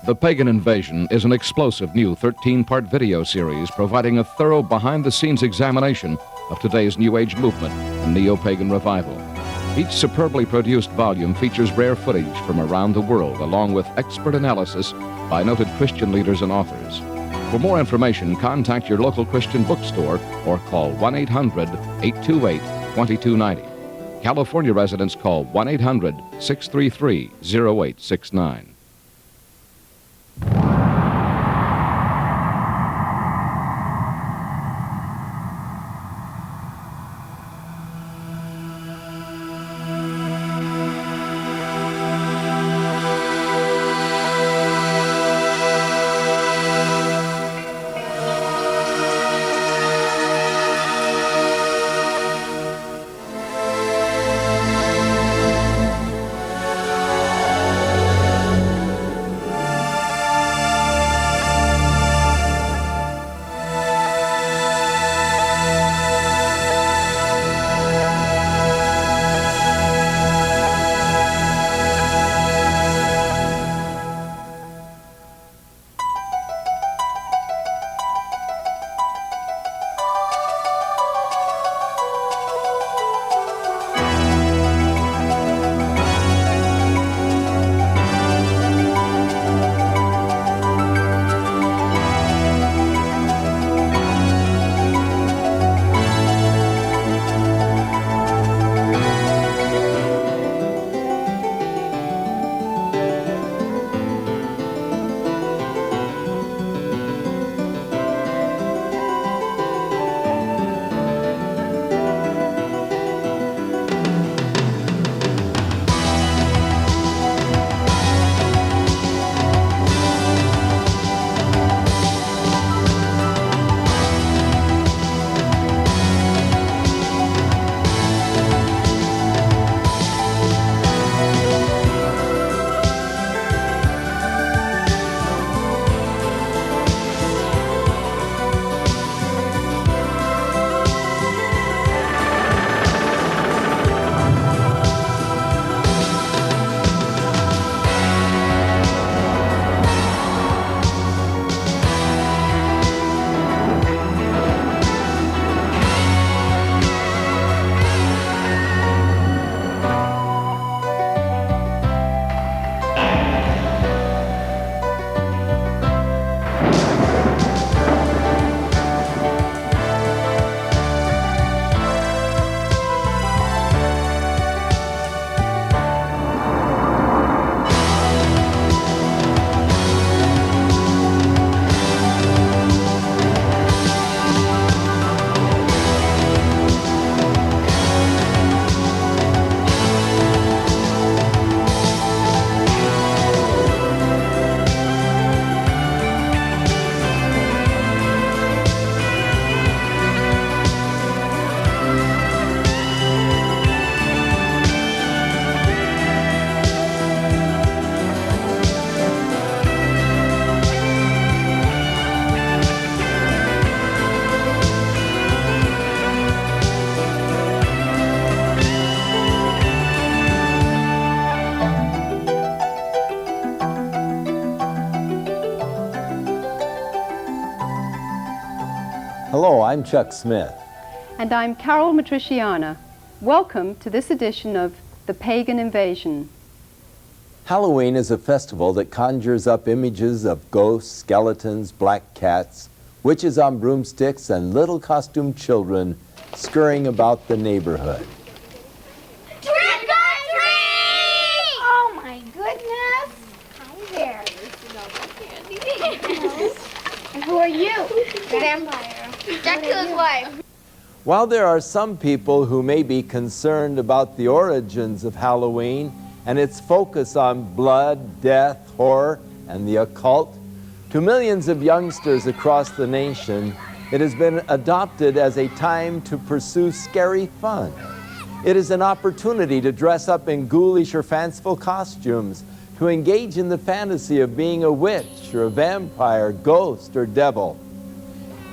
The Pagan Invasion is an explosive new 13-part video series providing a thorough behind-the-scenes examination of today's New Age movement and neo-pagan revival. Each superbly produced volume features rare footage from around the world, along with expert analysis by noted Christian leaders and authors. For more information, contact your local Christian bookstore or call 1-800-828-2290. California residents call 1-800-633-0869. Hello, I'm Chuck Smith. And I'm Carol Matriciana. Welcome to this edition of The Pagan Invasion. Halloween is a festival that conjures up images of ghosts, skeletons, black cats, witches on broomsticks, and little costumed children scurrying about the neighborhood. Trick or treat! Oh my goodness! Hi there. And who are you? The vampire. Dracula's wife. While there are some people who may be concerned about the origins of Halloween and its focus on blood, death, horror, and the occult, to millions of youngsters across the nation, it has been adopted as a time to pursue scary fun. It is an opportunity to dress up in ghoulish or fanciful costumes, to engage in the fantasy of being a witch or a vampire, ghost, or devil.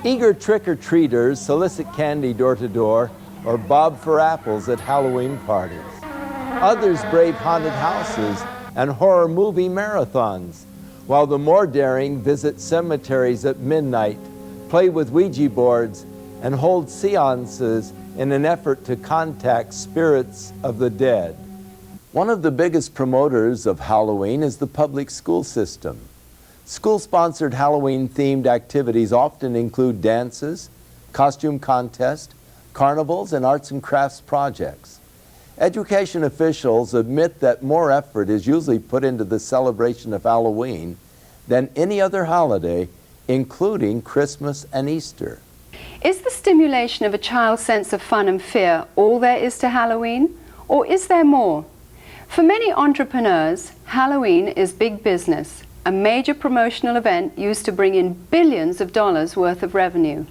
Eager trick-or-treaters solicit candy door to door or bob for apples at Halloween parties. Others brave haunted houses and horror movie marathons, while the more daring visit cemeteries at midnight, play with Ouija boards, and hold seances in an effort to contact spirits of the dead. One of the biggest promoters of Halloween is the public school system. School-sponsored Halloween-themed activities often include dances, costume contests, carnivals, and arts and crafts projects. Education officials admit that more effort is usually put into the celebration of Halloween than any other holiday, including Christmas and Easter. Is the stimulation of a child's sense of fun and fear all there is to Halloween, or is there more? For many entrepreneurs, Halloween is big business, a major promotional event used to bring in billions of dollars worth of revenue.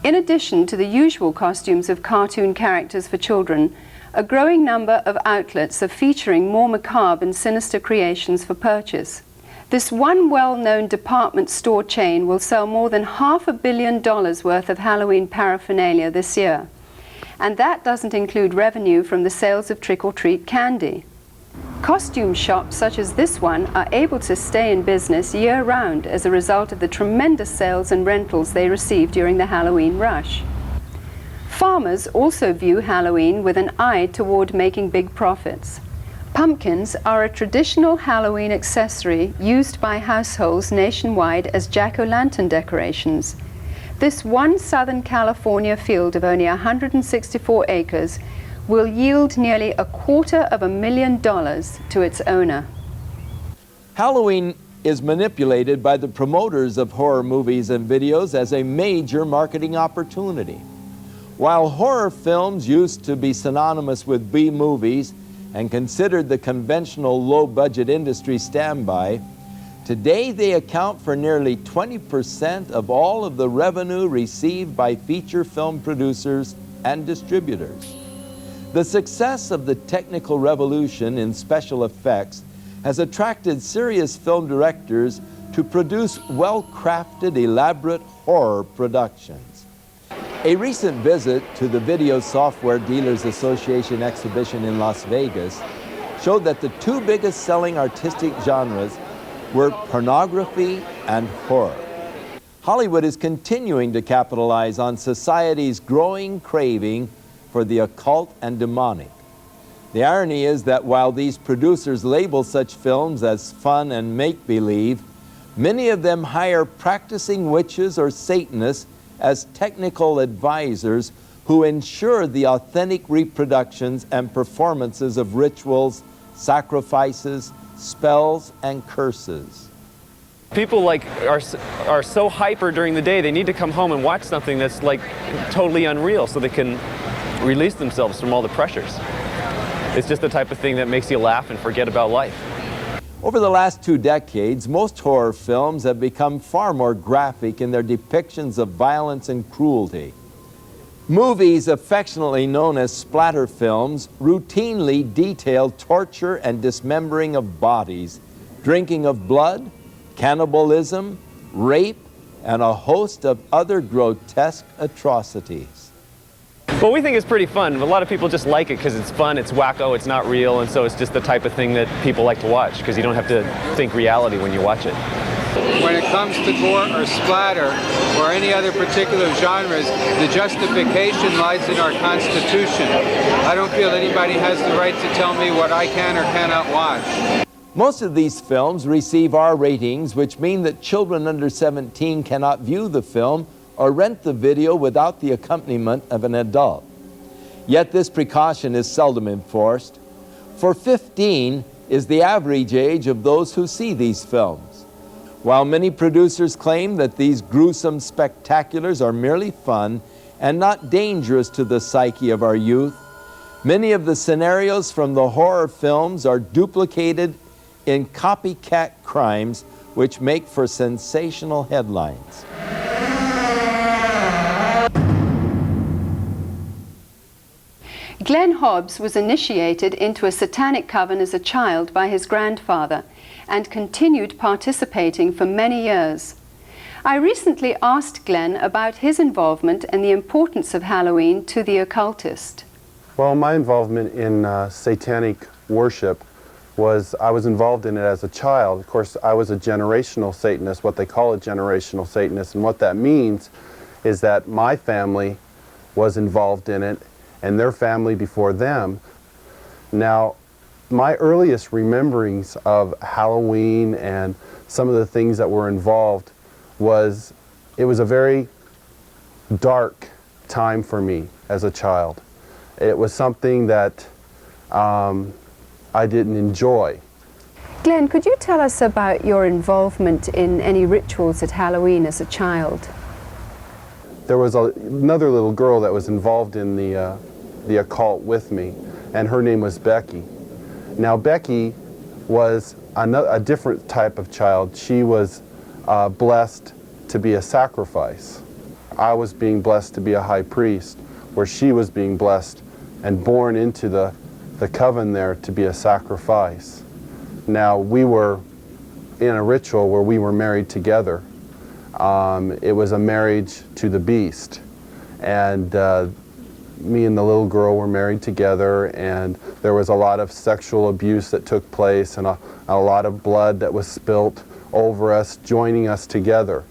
In addition to the usual costumes of cartoon characters for children, a growing number of outlets are featuring more macabre and sinister creations for purchase. This one well-known department store chain will sell more than $500 million worth of Halloween paraphernalia this year. And that doesn't include revenue from the sales of trick-or-treat candy. Costume shops such as this one are able to stay in business year-round as a result of the tremendous sales and rentals they receive during the Halloween rush. Farmers also view Halloween with an eye toward making big profits. Pumpkins are a traditional Halloween accessory used by households nationwide as jack-o'-lantern decorations. This one Southern California field of only 164 acres will yield nearly $250,000 to its owner. Halloween is manipulated by the promoters of horror movies and videos as a major marketing opportunity. While horror films used to be synonymous with B-movies and considered the conventional low-budget industry standby, today they account for nearly 20% of all of the revenue received by feature film producers and distributors. The success of the technical revolution in special effects has attracted serious film directors to produce well-crafted, elaborate horror productions. A recent visit to the Video Software Dealers Association exhibition in Las Vegas showed that the two biggest selling artistic genres were pornography and horror. Hollywood is continuing to capitalize on society's growing craving for the occult and demonic. The irony is that while these producers label such films as fun and make-believe, many of them hire practicing witches or Satanists as technical advisors who ensure the authentic reproductions and performances of rituals, sacrifices, spells, and curses. People are so hyper during the day, they need to come home and watch something that's totally unreal so they can release themselves from all the pressures. It's just the type of thing that makes you laugh and forget about life. Over the last 2 decades, most horror films have become far more graphic in their depictions of violence and cruelty. Movies affectionately known as splatter films routinely detail torture and dismembering of bodies, drinking of blood, cannibalism, rape, and a host of other grotesque atrocities. Well, we think it's pretty fun. A lot of people just like it because it's fun, it's wacko, it's not real, and so it's just the type of thing that people like to watch because you don't have to think reality when you watch it. When it comes to gore or splatter or any other particular genres, the justification lies in our Constitution. I don't feel anybody has the right to tell me what I can or cannot watch. Most of these films receive R ratings, which mean that children under 17 cannot view the film or rent the video without the accompaniment of an adult. Yet this precaution is seldom enforced, for 15 is the average age of those who see these films. While many producers claim that these gruesome spectaculars are merely fun and not dangerous to the psyche of our youth, many of the scenarios from the horror films are duplicated in copycat crimes which make for sensational headlines. Glenn Hobbs was initiated into a satanic coven as a child by his grandfather and continued participating for many years. I recently asked Glenn about his involvement and the importance of Halloween to the occultist. Well, my involvement in satanic worship was, I was involved in it as a child. Of course, I was a generational Satanist, what they call a generational Satanist, and what that means is that my family was involved in it and their family before them. Now, my earliest rememberings of Halloween and some of the things that were involved was, it was a very dark time for me as a child. It was something that I didn't enjoy. Glenn, could you tell us about your involvement in any rituals at Halloween as a child? There was another little girl that was involved in the occult with me, and her name was Becky. Now, Becky was a different type of child. She was blessed to be a sacrifice. I was being blessed to be a high priest, where she was being blessed and born into the coven there to be a sacrifice. Now, we were in a ritual where we were married together. It was a marriage to the beast, and me and the little girl were married together, and there was a lot of sexual abuse that took place, and a lot of blood that was spilt over us, joining us together.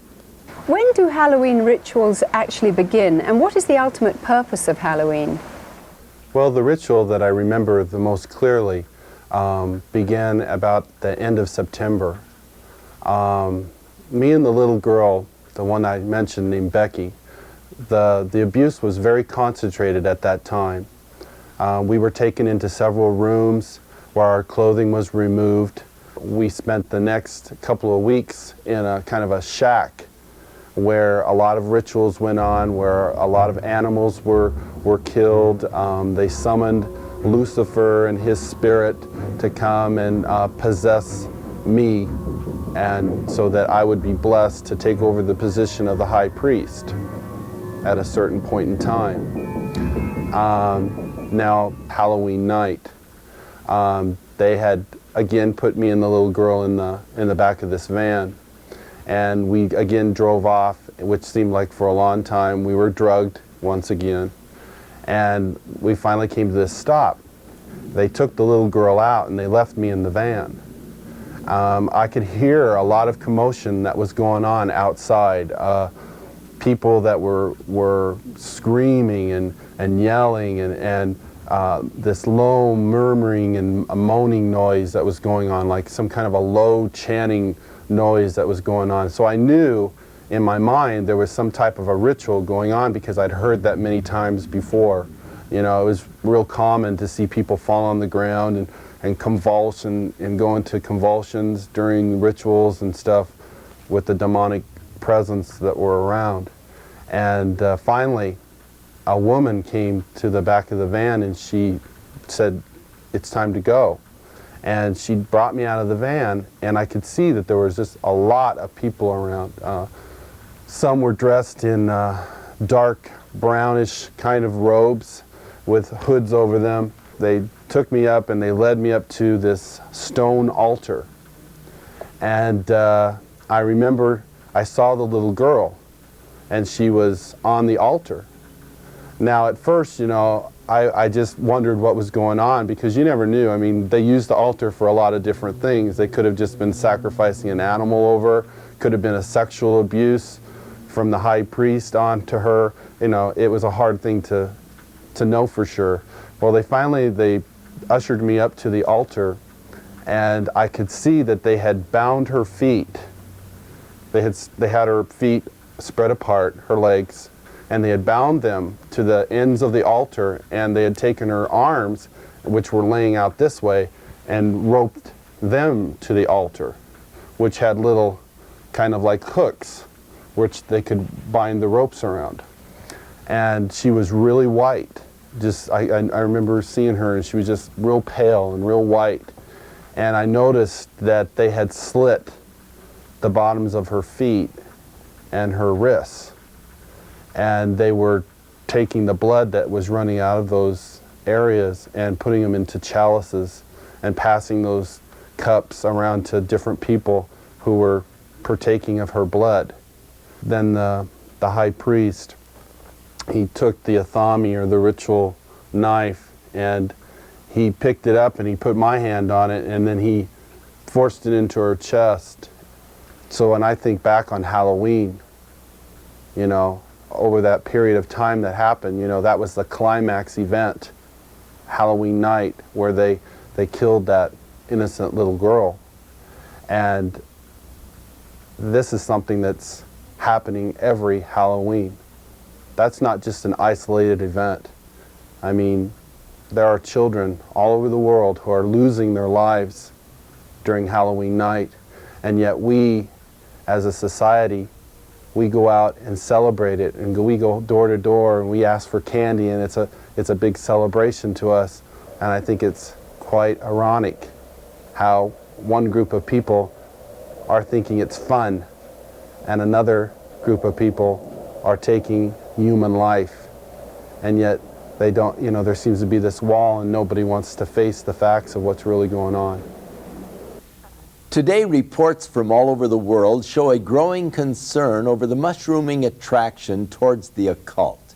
When do Halloween rituals actually begin, and what is the ultimate purpose of Halloween? Well, the ritual that I remember the most clearly began about the end of September. Me and the little girl, the one I mentioned named Becky, the abuse was very concentrated at that time. We were taken into several rooms where our clothing was removed. We spent the next couple of weeks in a kind of a shack where a lot of rituals went on, where a lot of animals were killed. They summoned Lucifer and his spirit to come and possess me, and so that I would be blessed to take over the position of the high priest at a certain point in time. Now, Halloween night, they had again put me and the little girl in the back of this van, and we again drove off, which seemed like for a long time. We were drugged once again, and we finally came to this stop. They took the little girl out and they left me in the van. I could hear a lot of commotion that was going on outside. People that were screaming and yelling, and this low murmuring and moaning noise that was going on, like some kind of a low chanting noise that was going on. So I knew in my mind there was some type of a ritual going on, because I'd heard that many times before. You know, it was real common to see people fall on the ground and convulse and go into convulsions during rituals and stuff with the demonic presence that were around. And finally, a woman came to the back of the van and she said, "It's time to go." And she brought me out of the van, and I could see that there was just a lot of people around. Some were dressed in dark brownish kind of robes with hoods over them. They took me up and they led me up to this stone altar. And I remember I saw the little girl, and she was on the altar. Now, at first, you know, I just wondered what was going on, because you never knew. I mean, they used the altar for a lot of different things. They could have just been sacrificing an animal over, could have been a sexual abuse from the high priest on to her. You know, it was a hard thing to know for sure. Well, they ushered me up to the altar, and I could see that they had bound her feet. They had her feet spread apart, her legs, and they had bound them to the ends of the altar, and they had taken her arms, which were laying out this way, and roped them to the altar, which had little kind of like hooks, which they could bind the ropes around. And she was really white. I remember seeing her, and she was just real pale and real white. And I noticed that they had slit the bottoms of her feet and her wrists, and they were taking the blood that was running out of those areas and putting them into chalices and passing those cups around to different people who were partaking of her blood. Then the high priest, he took the athami, or the ritual knife, and he picked it up and he put my hand on it, and then he forced it into her chest. So when I think back on Halloween, you know, over that period of time that happened, you know, that was the climax event, Halloween night, where they killed that innocent little girl. And this is something that's happening every Halloween. That's not just an isolated event. I mean, there are children all over the world who are losing their lives during Halloween night, and yet we, as a society, we go out and celebrate it, and we go door to door and we ask for candy, and it's a big celebration to us. And I think it's quite ironic how one group of people are thinking it's fun and another group of people are taking human life, and yet they don't, you know, there seems to be this wall and nobody wants to face the facts of what's really going on. Today, reports from all over the world show a growing concern over the mushrooming attraction towards the occult.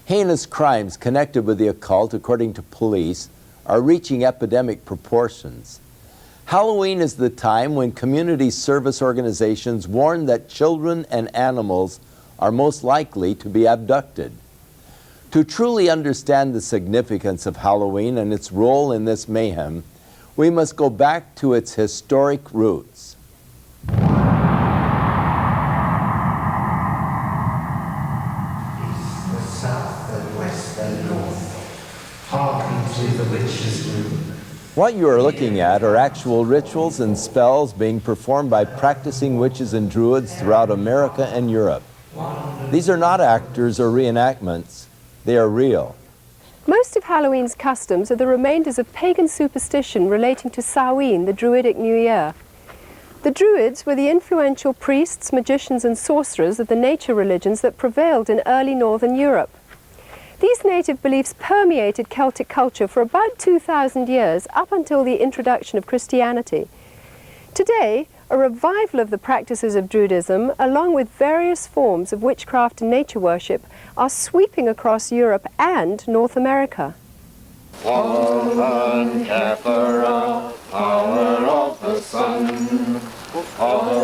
Heinous crimes connected with the occult, according to police, are reaching epidemic proportions. Halloween is the time when community service organizations warn that children and animals are most likely to be abducted. To truly understand the significance of Halloween and its role in this mayhem, we must go back to its historic roots. East, the south, the west, the north, hearken to the witch's rune. What you are looking at are actual rituals and spells being performed by practicing witches and druids throughout America and Europe. These are not actors or reenactments, they are real. Most of Halloween's customs are the remainders of pagan superstition relating to Samhain, the Druidic New Year. The Druids were the influential priests, magicians and sorcerers of the nature religions that prevailed in early northern Europe. These native beliefs permeated Celtic culture for about 2,000 years, up until the introduction of Christianity. Today, a revival of the practices of Druidism, along with various forms of witchcraft and nature worship, are sweeping across Europe and North America. Power of the sun. Power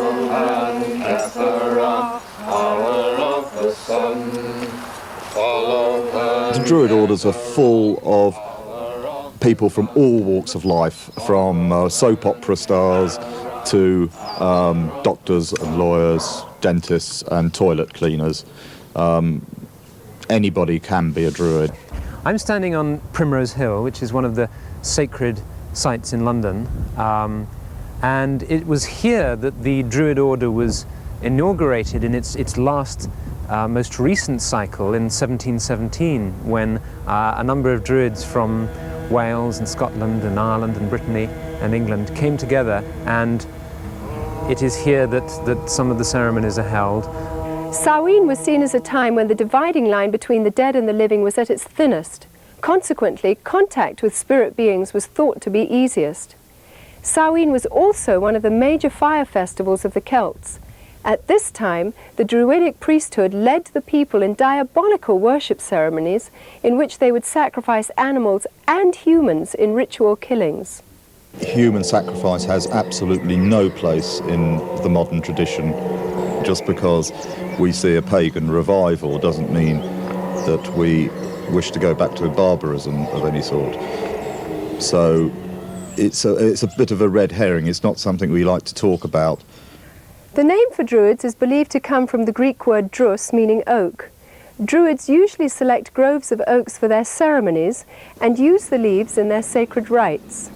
of the sun. The Druid orders are full of people from all walks of life, from soap opera stars to doctors and lawyers, dentists and toilet cleaners. Anybody can be a Druid. I'm standing on Primrose Hill, which is one of the sacred sites in London, and it was here that the Druid order was inaugurated in its last most recent cycle in 1717, when a number of Druids from Wales and Scotland and Ireland and Brittany and England came together, and it is here that some of the ceremonies are held. Samhain was seen as a time when the dividing line between the dead and the living was at its thinnest. Consequently, contact with spirit beings was thought to be easiest. Samhain was also one of the major fire festivals of the Celts. At this time, the Druidic priesthood led the people in diabolical worship ceremonies in which they would sacrifice animals and humans in ritual killings. Human sacrifice has absolutely no place in the modern tradition. Just because we see a pagan revival doesn't mean that we wish to go back to barbarism of any sort. So it's a bit of a red herring. It's not something we like to talk about. The name for Druids is believed to come from the Greek word drus, meaning oak. Druids usually select groves of oaks for their ceremonies and use the leaves in their sacred rites.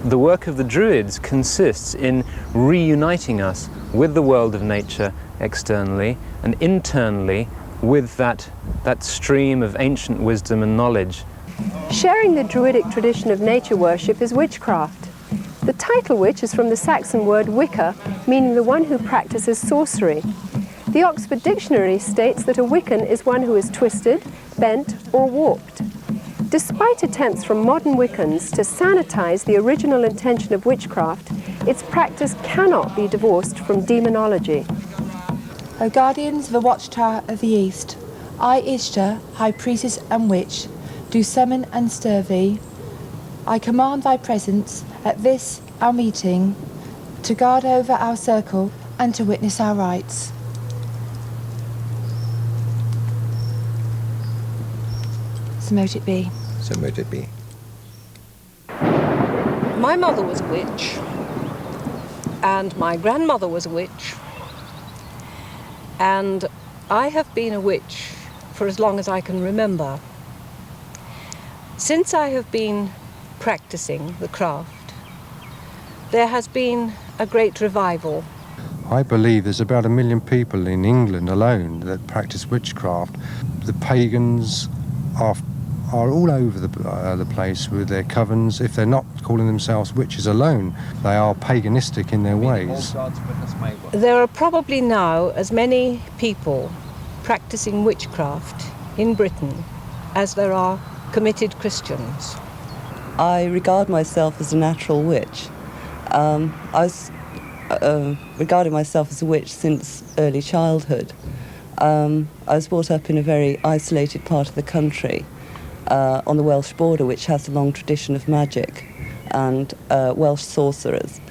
The work of the Druids consists in reuniting us with the world of nature externally and internally with that stream of ancient wisdom and knowledge. Sharing the Druidic tradition of nature worship is witchcraft. The title witch is from the Saxon word wicca, meaning the one who practices sorcery. The Oxford Dictionary states that a Wiccan is one who is twisted, bent or warped. Despite attempts from modern Wiccans to sanitize the original intention of witchcraft, its practice cannot be divorced from demonology. O guardians of the watchtower of the East, I, Ishtar, high priestess and witch, do summon and stir thee. I command thy presence at this our meeting, to guard over our circle and to witness our rights. So mote it be. So mote it be. My mother was a witch, and my grandmother was a witch, and I have been a witch for as long as I can remember. Since I have been practicing the craft, there has been a great revival. I believe there's about 1 million people in England alone that practice witchcraft. The pagans are all over the place with their covens. If they're not calling themselves witches alone, they are paganistic in their ways. There are probably now as many people practicing witchcraft in Britain as there are committed Christians. I regard myself as a natural witch. I was regarding myself as a witch since early childhood. I was brought up in a very isolated part of the country, on the Welsh border, which has a long tradition of magic and Welsh sorcerers.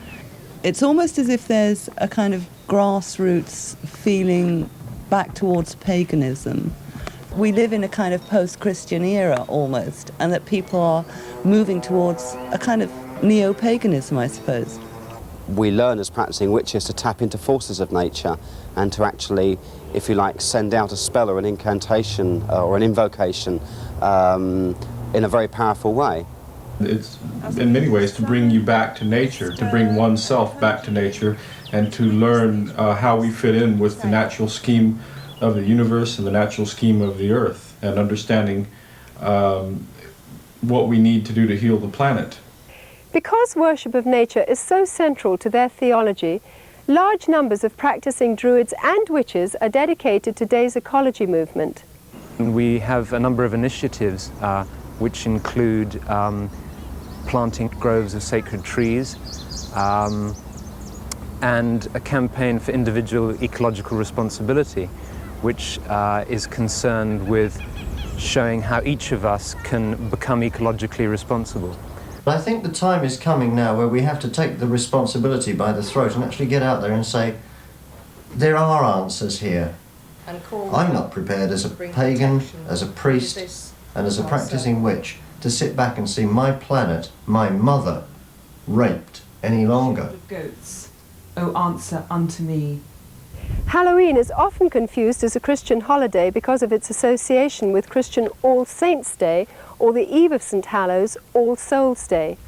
It's almost as if there's a kind of grassroots feeling back towards paganism. We live in a kind of post-Christian era almost, and that people are moving towards a kind of neo-paganism, I suppose. We learn as practicing witches to tap into forces of nature and to actually, if you like, send out a spell or an incantation or an invocation in a very powerful way. It's in many ways to bring you back to nature, to bring oneself back to nature, and to learn how we fit in with the natural scheme of the universe and the natural scheme of the earth, and understanding what we need to do to heal the planet. Because worship of nature is so central to their theology, large numbers of practicing druids and witches are dedicated to today's ecology movement. We have a number of initiatives which include planting groves of sacred trees and a campaign for individual ecological responsibility, which is concerned with showing how each of us can become ecologically responsible. But I think the time is coming now where we have to take the responsibility by the throat and actually get out there and say, there are answers here. I'm not prepared as a pagan, as a priest, and as a practicing witch to sit back and see my planet, my mother, raped any longer. Goats, oh, answer unto me. Halloween is often confused as a Christian holiday because of its association with Christian All Saints' Day or the Eve of St. Hallows, All Souls' Day.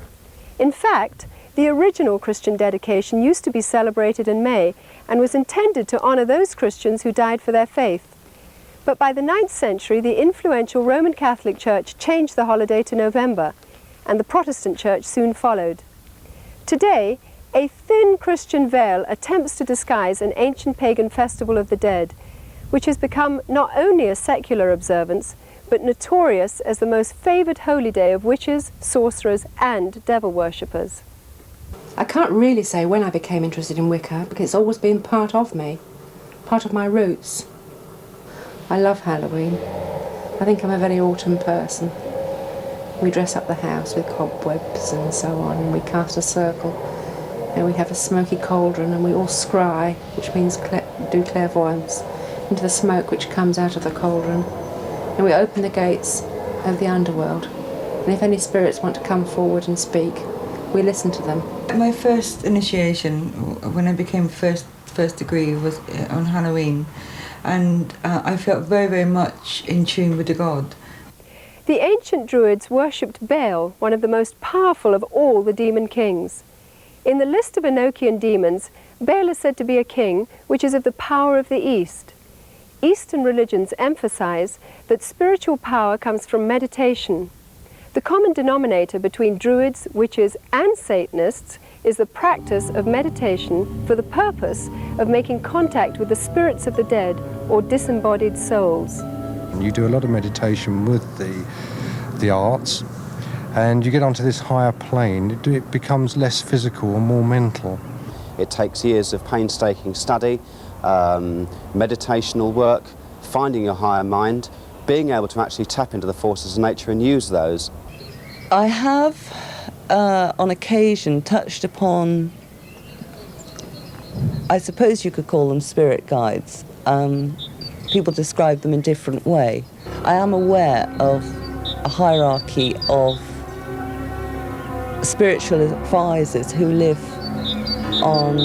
In fact, the original Christian dedication used to be celebrated in May and was intended to honour those Christians who died for their faith. But by the 9th century, the influential Roman Catholic Church changed the holiday to November, and the Protestant Church soon followed. Today, a thin Christian veil attempts to disguise an ancient pagan festival of the dead, which has become not only a secular observance, but notorious as the most favoured holy day of witches, sorcerers and devil worshippers. I can't really say when I became interested in Wicca, because it's always been part of me, part of my roots. I love Halloween. I think I'm a very autumn person. We dress up the house with cobwebs and so on, and we cast a circle, and we have a smoky cauldron, and we all scry, which means do clairvoyance, into the smoke which comes out of the cauldron. And we open the gates of the underworld, and if any spirits want to come forward and speak, we listen to them. My first initiation, when I became first degree, was on Halloween, and I felt very, very much in tune with the god. The ancient Druids worshipped Baal, one of the most powerful of all the demon kings. In the list of Enochian demons, Baal is said to be a king which is of the power of the East. Eastern religions emphasize that spiritual power comes from meditation. The common denominator between Druids, witches and Satanists is the practice of meditation for the purpose of making contact with the spirits of the dead or disembodied souls. You do a lot of meditation with the arts, and you get onto this higher plane. It becomes less physical and more mental. It takes years of painstaking study, meditational work, finding your higher mind, being able to actually tap into the forces of nature and use those? I have, on occasion, touched upon, I suppose you could call them spirit guides. People describe them in different way. I am aware of a hierarchy of spiritual advisors who live on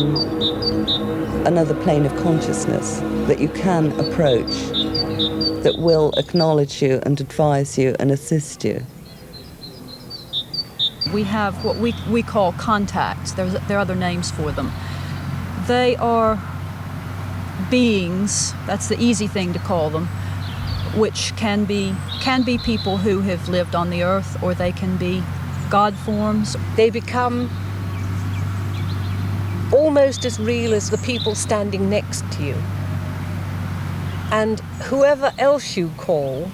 another plane of consciousness that you can approach, that will acknowledge you and advise you and assist you. We have what we call contacts. There are other names for them. They are beings, that's the easy thing to call them, which can be people who have lived on the earth, or they can be God forms. They become almost as real as the people standing next to you. And whoever else you call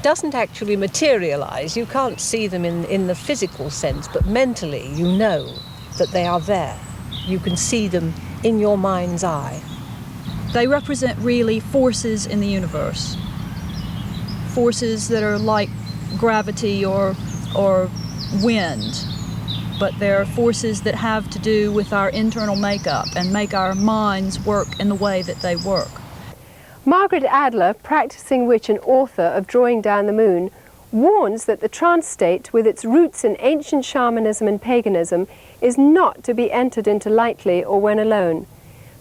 doesn't actually materialize. You can't see them in the physical sense, but mentally you know that they are there. You can see them in your mind's eye. They represent really forces in the universe. Forces that are like gravity or wind, but they're forces that have to do with our internal makeup and make our minds work in the way that they work. Margaret Adler, practicing witch and author of Drawing Down the Moon, warns that the trance state, with its roots in ancient shamanism and paganism, is not to be entered into lightly or when alone.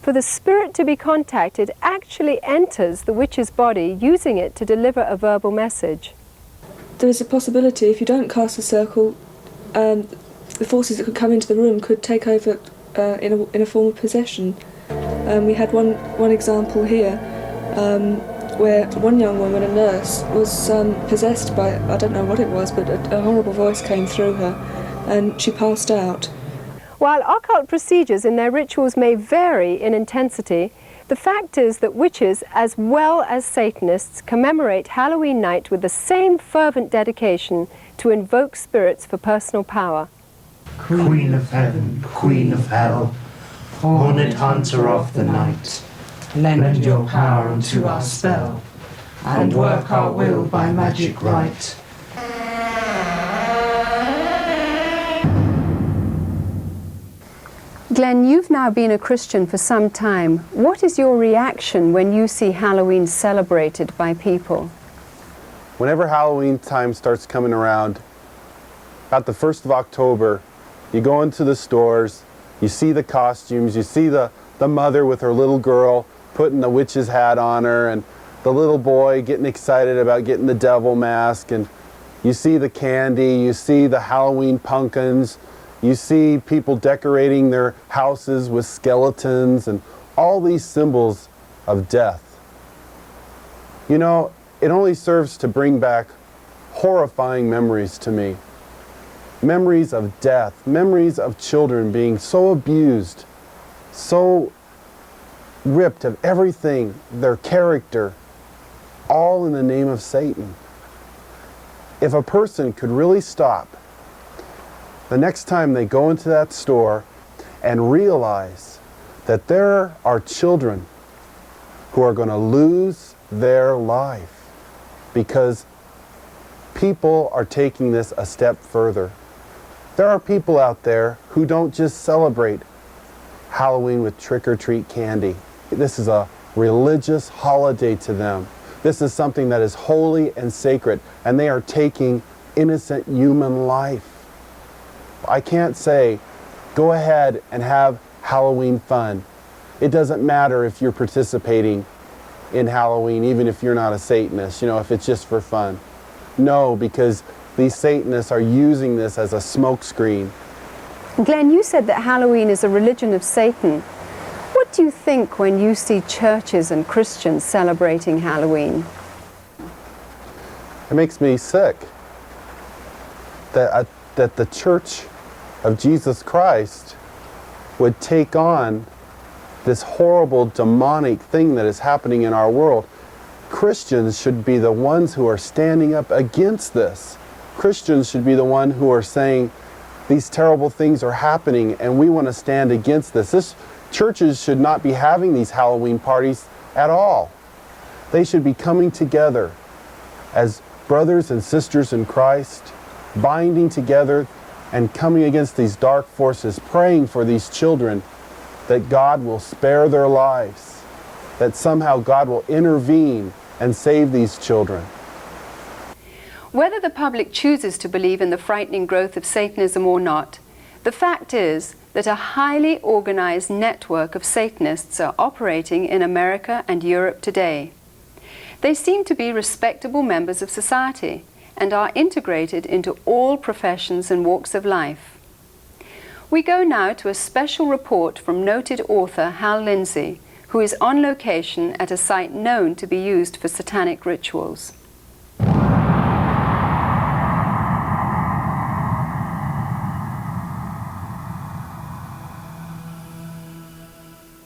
For the spirit to be contacted actually enters the witch's body, using it to deliver a verbal message. There is a possibility, if you don't cast a circle, the forces that could come into the room could take over in a form of possession. We had one example here where one young woman, a nurse, was possessed by, I don't know what it was, but a horrible voice came through her and she passed out. While occult procedures in their rituals may vary in intensity, the fact is that witches, as well as Satanists, commemorate Halloween night with the same fervent dedication to invoke spirits for personal power. Queen of heaven, queen of hell, horned hunter of the night, lend your power unto our spell, and work our will by magic right. Glenn, you've now been a Christian for some time. What is your reaction when you see Halloween celebrated by people? Whenever Halloween time starts coming around, about the 1st of October, you go into the stores, you see the costumes, you see the mother with her little girl putting the witch's hat on her, and the little boy getting excited about getting the devil mask, and you see the candy, you see the Halloween pumpkins, you see people decorating their houses with skeletons and all these symbols of death. You know, it only serves to bring back horrifying memories to me. Memories of death, memories of children being so abused, so ripped of everything, their character, all in the name of Satan. If a person could really stop the next time they go into that store and realize that there are children who are going to lose their life because people are taking this a step further. There are people out there who don't just celebrate Halloween with trick-or-treat candy. This is a religious holiday to them. This is something that is holy and sacred, and they are taking innocent human life. I can't say, go ahead and have Halloween fun. It doesn't matter if you're participating in Halloween, even if you're not a Satanist, you know, if it's just for fun. No, because these Satanists are using this as a smokescreen. Glenn, you said that Halloween is a religion of Satan. What do you think when you see churches and Christians celebrating Halloween? It makes me sick that the Church of Jesus Christ would take on this horrible demonic thing that is happening in our world. Christians should be the ones who are standing up against this. Christians should be the ones who are saying these terrible things are happening and we want to stand against this. Churches should not be having these Halloween parties at all. They should be coming together as brothers and sisters in Christ, binding together and coming against these dark forces, praying for these children that God will spare their lives, that somehow God will intervene and save these children. Whether the public chooses to believe in the frightening growth of Satanism or not, the fact is that a highly organized network of Satanists are operating in America and Europe today. They seem to be respectable members of society and are integrated into all professions and walks of life. We go now to a special report from noted author Hal Lindsey, who is on location at a site known to be used for satanic rituals.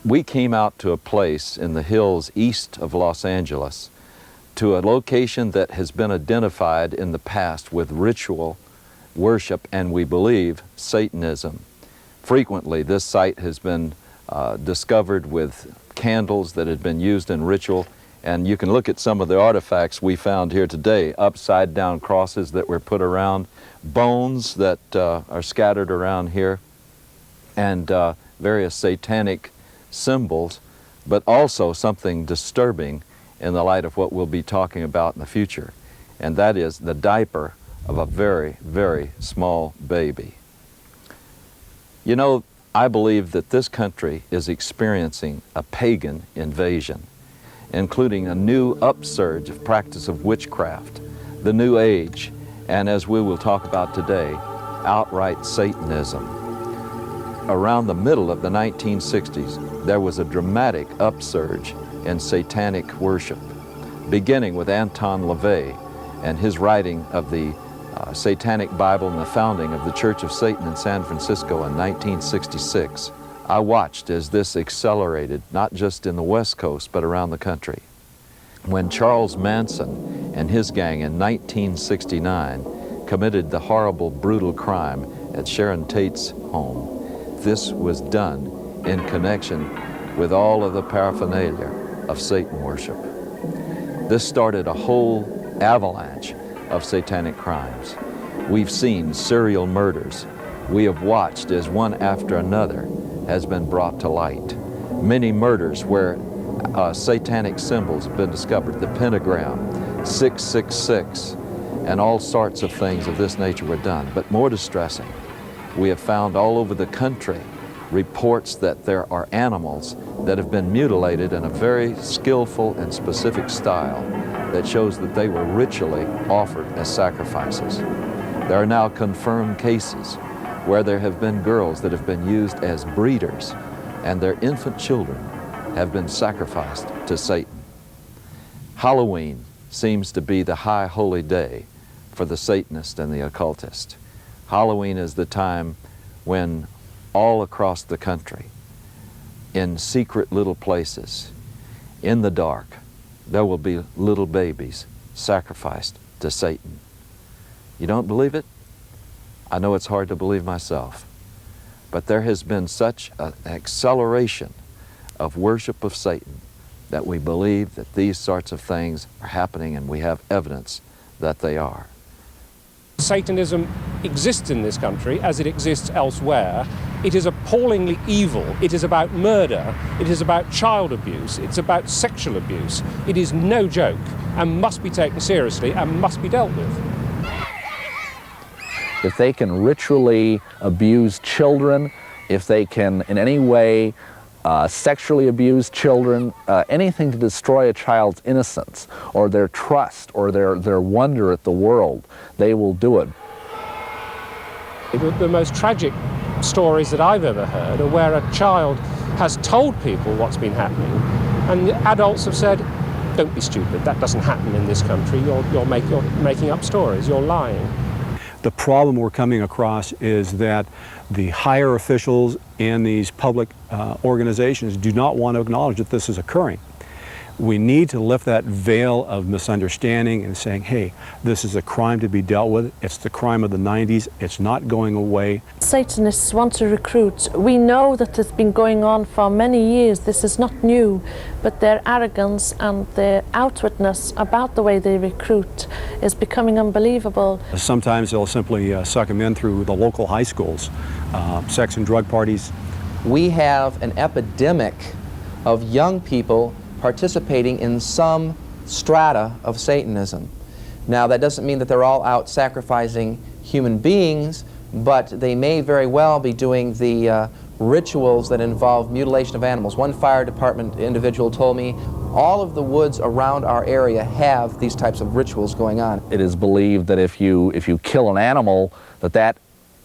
We came out to a place in the hills east of Los Angeles, to a location that has been identified in the past with ritual worship and, we believe, Satanism. Frequently, this site has been discovered with candles that had been used in ritual, and you can look at some of the artifacts we found here today, upside-down crosses that were put around, bones that are scattered around here, and various satanic symbols, but also something disturbing in the light of what we'll be talking about in the future, and that is the diaper of a very, very small baby. You know, I believe that this country is experiencing a pagan invasion, including a new upsurge of practice of witchcraft, the New Age, and as we will talk about today, outright Satanism. Around the middle of the 1960s, there was a dramatic upsurge in satanic worship, beginning with Anton LaVey and his writing of the Satanic Bible and the founding of the Church of Satan in San Francisco in 1966. I watched as this accelerated, not just in the West Coast, but around the country. When Charles Manson and his gang in 1969 committed the horrible, brutal crime at Sharon Tate's home, this was done in connection with all of the paraphernalia of Satan worship. This started a whole avalanche of satanic crimes. We've seen serial murders. We have watched as one after another has been brought to light. Many murders where satanic symbols have been discovered, the pentagram, 666, and all sorts of things of this nature were done. But more distressing, we have found all over the country reports that there are animals that have been mutilated in a very skillful and specific style that shows that they were ritually offered as sacrifices. There are now confirmed cases where there have been girls that have been used as breeders and their infant children have been sacrificed to Satan. Halloween seems to be the high holy day for the Satanist and the occultist. Halloween is the time when all across the country, in secret little places, in the dark, there will be little babies sacrificed to Satan. You don't believe it? I know it's hard to believe myself, but there has been such an acceleration of worship of Satan that we believe that these sorts of things are happening, and we have evidence that they are. Satanism exists in this country as it exists elsewhere. It is appallingly evil. It is about murder. It is about child abuse. It's about sexual abuse. It is no joke and must be taken seriously and must be dealt with. If they can ritually abuse children, if they can in any way sexually abuse children, anything to destroy a child's innocence or their trust or their wonder at the world, they will do it. The most tragic stories that I've ever heard are where a child has told people what's been happening, and the adults have said, "Don't be stupid, that doesn't happen in this country, you're making up stories, you're lying." The problem we're coming across is that the higher officials and these public organizations do not want to acknowledge that this is occurring. We need to lift that veil of misunderstanding and saying, hey, this is a crime to be dealt with. It's the crime of the 90s. It's not going away. Satanists want to recruit. We know that it's been going on for many years. This is not new, but their arrogance and their outwardness about the way they recruit is becoming unbelievable. Sometimes they'll simply suck them in through the local high schools, sex and drug parties. We have an epidemic of young people participating in some strata of Satanism. Now, that doesn't mean that they're all out sacrificing human beings, but they may very well be doing the rituals that involve mutilation of animals. One fire department individual told me all of the woods around our area have these types of rituals going on. It is believed that if you kill an animal, that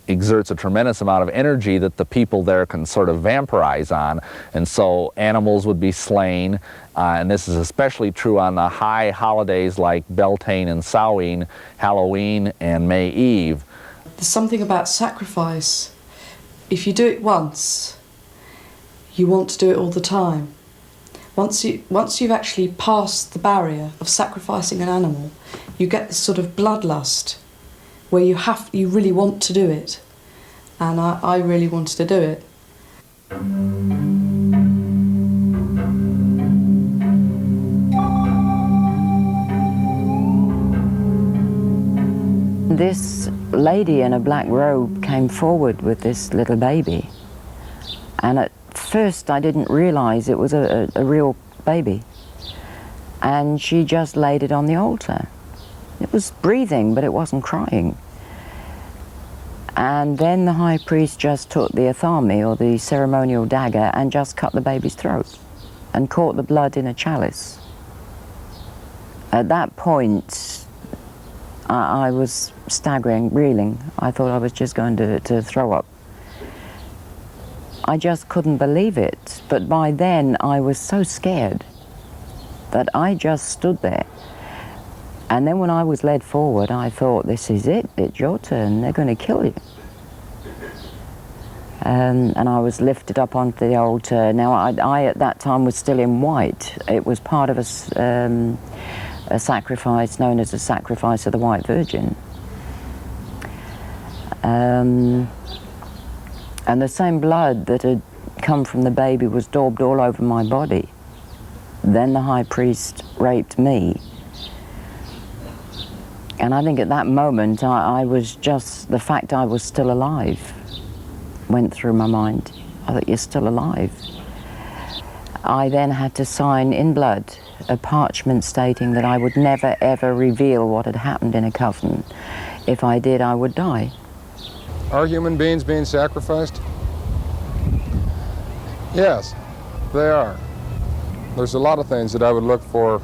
exerts a tremendous amount of energy that the people there can sort of vampirize on, and so animals would be slain, and this is especially true on the high holidays like Beltane and Samhain, Halloween and May Eve. There's something about sacrifice. If you do it once, you want to do it all the time. Once you've actually passed the barrier of sacrificing an animal, you get this sort of bloodlust where you really want to do it. And I really wanted to do it. This lady in a black robe came forward with this little baby. And at first I didn't realize it was a real baby. And she just laid it on the altar. It was breathing, but it wasn't crying. And then the high priest just took the athame, or the ceremonial dagger, and just cut the baby's throat and caught the blood in a chalice. At that point, I was staggering, reeling. I thought I was just going to throw up. I just couldn't believe it. But by then, I was so scared that I just stood there. And then when I was led forward, I thought, this is it, it's your turn, they're going to kill you. And I was lifted up onto the altar. Now, I at that time was still in white. It was part of a sacrifice known as the sacrifice of the White Virgin. And the same blood that had come from the baby was daubed all over my body. Then the high priest raped me. And I think at that moment, I was just, the fact I was still alive went through my mind. I thought, you're still alive. I then had to sign in blood a parchment stating that I would never, ever reveal what had happened in a coven. If I did, I would die. Are human beings being sacrificed? Yes, they are. There's a lot of things that I would look for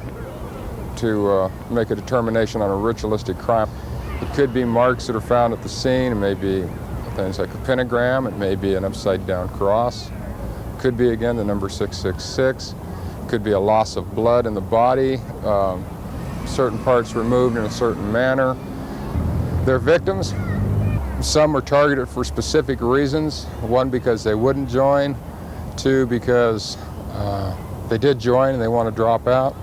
to make a determination on a ritualistic crime. It could be marks that are found at the scene. It may be things like a pentagram. It may be an upside-down cross. It could be, again, the number 666. It could be a loss of blood in the body, certain parts removed in a certain manner. They're victims. Some were targeted for specific reasons. One, because they wouldn't join. Two, because they did join and they want to drop out.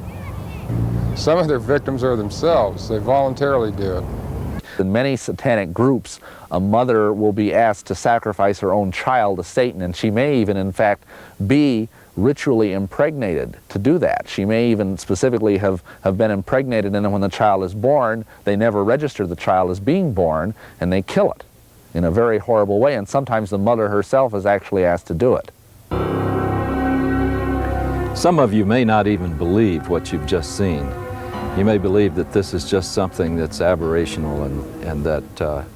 Some of their victims are themselves. They voluntarily do it. In many satanic groups, a mother will be asked to sacrifice her own child to Satan, and she may even, in fact, be ritually impregnated to do that. She may even specifically have been impregnated, and then when the child is born, they never register the child as being born, and they kill it in a very horrible way, and sometimes the mother herself is actually asked to do it. Some of you may not even believe what you've just seen. You may believe that this is just something that's aberrational and that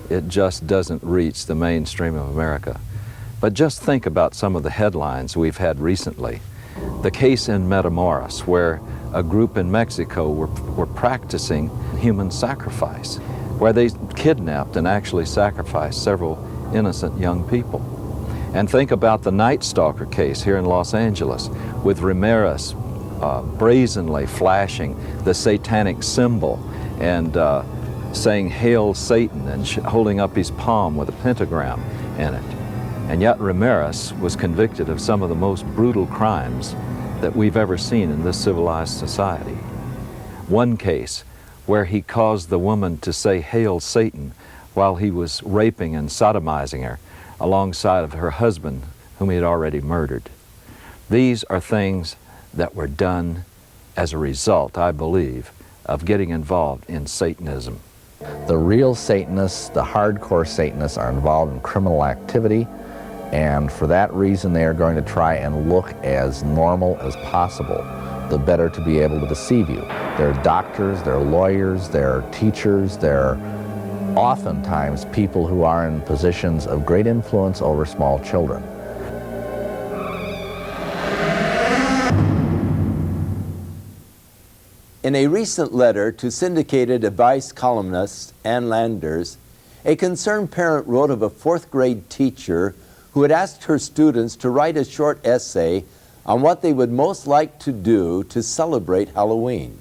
it just doesn't reach the mainstream of America. But just think about some of the headlines we've had recently. The case in Matamoros, where a group in Mexico were practicing human sacrifice, where they kidnapped and actually sacrificed several innocent young people. And think about the Night Stalker case here in Los Angeles, with Ramirez brazenly flashing the satanic symbol and saying, "Hail Satan," and holding up his palm with a pentagram in it. And yet Ramirez was convicted of some of the most brutal crimes that we've ever seen in this civilized society. One case where he caused the woman to say, "Hail Satan," while he was raping and sodomizing her alongside of her husband, whom he had already murdered. These are things that were done as a result, I believe, of getting involved in Satanism. The real Satanists, the hardcore Satanists, are involved in criminal activity, and for that reason they are going to try and look as normal as possible, the better to be able to deceive you. They're doctors, they're lawyers, they're teachers, they're oftentimes people who are in positions of great influence over small children. In a recent letter to syndicated advice columnist Ann Landers, a concerned parent wrote of a fourth grade teacher who had asked her students to write a short essay on what they would most like to do to celebrate Halloween.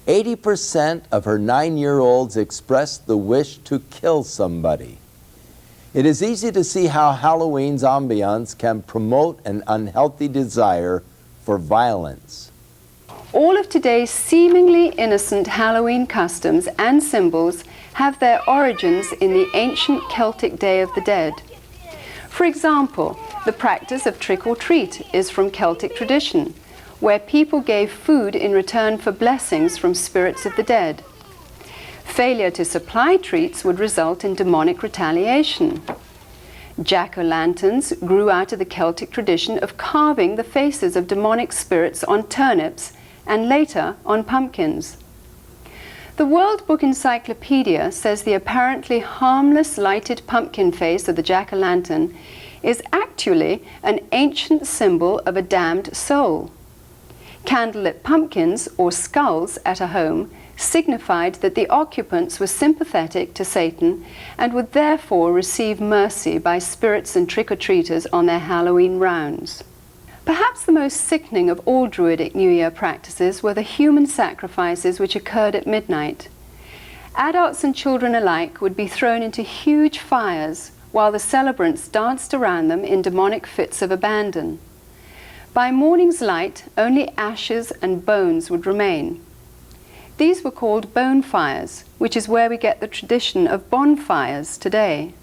80% of her 9-year-olds expressed the wish to kill somebody. It is easy to see how Halloween's ambiance can promote an unhealthy desire for violence. All of today's seemingly innocent Halloween customs and symbols have their origins in the ancient Celtic Day of the Dead. For example, the practice of trick or treat is from Celtic tradition, where people gave food in return for blessings from spirits of the dead. Failure to supply treats would result in demonic retaliation. Jack-o'-lanterns grew out of the Celtic tradition of carving the faces of demonic spirits on turnips and later on pumpkins. The World Book Encyclopedia says the apparently harmless lighted pumpkin face of the jack-o'-lantern is actually an ancient symbol of a damned soul. Candlelit pumpkins, or skulls, at a home signified that the occupants were sympathetic to Satan and would therefore receive mercy by spirits and trick-or-treaters on their Halloween rounds. Perhaps the most sickening of all Druidic New Year practices were the human sacrifices which occurred at midnight. Adults and children alike would be thrown into huge fires while the celebrants danced around them in demonic fits of abandon. By morning's light, only ashes and bones would remain. These were called bonfires, which is where we get the tradition of bonfires today.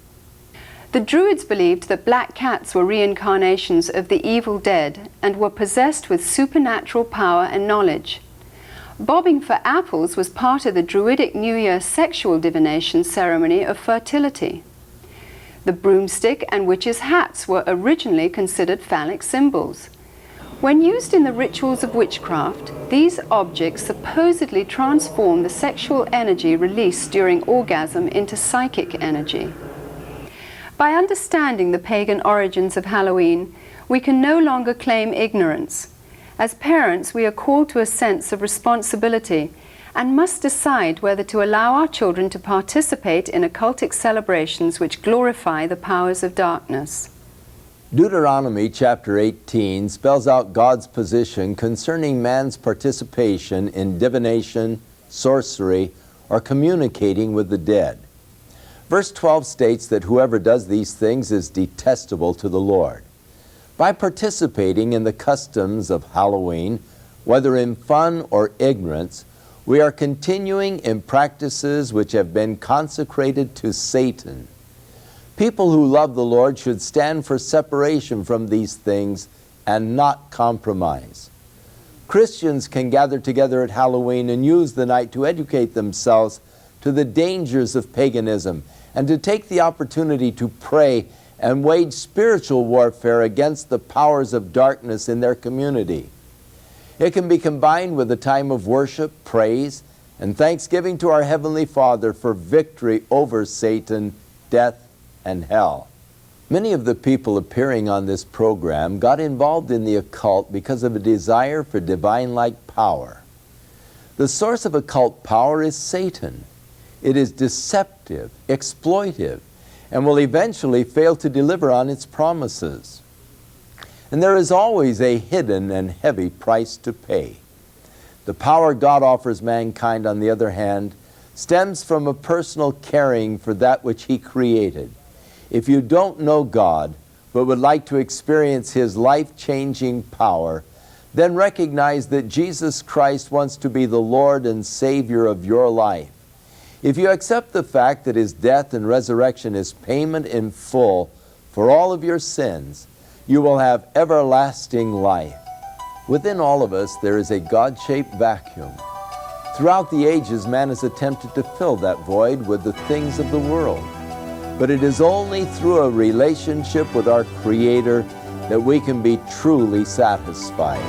The Druids believed that black cats were reincarnations of the evil dead and were possessed with supernatural power and knowledge. Bobbing for apples was part of the Druidic New Year sexual divination ceremony of fertility. The broomstick and witches' hats were originally considered phallic symbols. When used in the rituals of witchcraft, these objects supposedly transform the sexual energy released during orgasm into psychic energy. By understanding the pagan origins of Halloween, we can no longer claim ignorance. As parents, we are called to a sense of responsibility and must decide whether to allow our children to participate in occultic celebrations which glorify the powers of darkness. Deuteronomy chapter 18 spells out God's position concerning man's participation in divination, sorcery, or communicating with the dead. Verse 12 states that whoever does these things is detestable to the Lord. By participating in the customs of Halloween, whether in fun or ignorance, we are continuing in practices which have been consecrated to Satan. People who love the Lord should stand for separation from these things and not compromise. Christians can gather together at Halloween and use the night to educate themselves to the dangers of paganism and to take the opportunity to pray and wage spiritual warfare against the powers of darkness in their community. It can be combined with a time of worship, praise, and thanksgiving to our Heavenly Father for victory over Satan, death, and hell. Many of the people appearing on this program got involved in the occult because of a desire for divine-like power. The source of occult power is Satan. It is deceptive, exploitive, and will eventually fail to deliver on its promises. And there is always a hidden and heavy price to pay. The power God offers mankind, on the other hand, stems from a personal caring for that which He created. If you don't know God, but would like to experience His life-changing power, then recognize that Jesus Christ wants to be the Lord and Savior of your life. If you accept the fact that His death and resurrection is payment in full for all of your sins, you will have everlasting life. Within all of us, there is a God-shaped vacuum. Throughout the ages, man has attempted to fill that void with the things of the world. But it is only through a relationship with our Creator that we can be truly satisfied.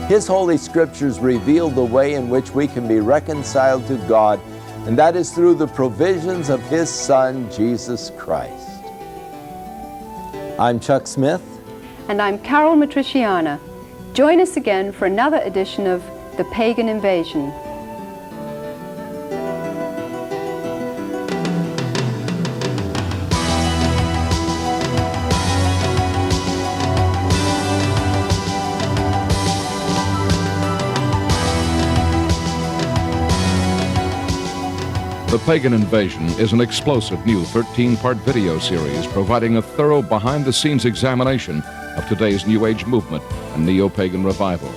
His Holy Scriptures reveal the way in which we can be reconciled to God, and that is through the provisions of His Son, Jesus Christ. I'm Chuck Smith. And I'm Carol Matriciana. Join us again for another edition of The Pagan Invasion. The Pagan Invasion is an explosive new 13-part video series providing a thorough behind-the-scenes examination of today's New Age movement and neo-pagan revival.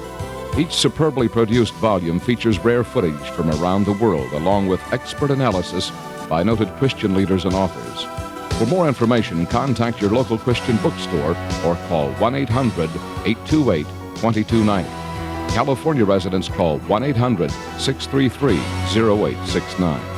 Each superbly produced volume features rare footage from around the world, along with expert analysis by noted Christian leaders and authors. For more information, contact your local Christian bookstore or call 1-800-828-2290. California residents call 1-800-633-0869.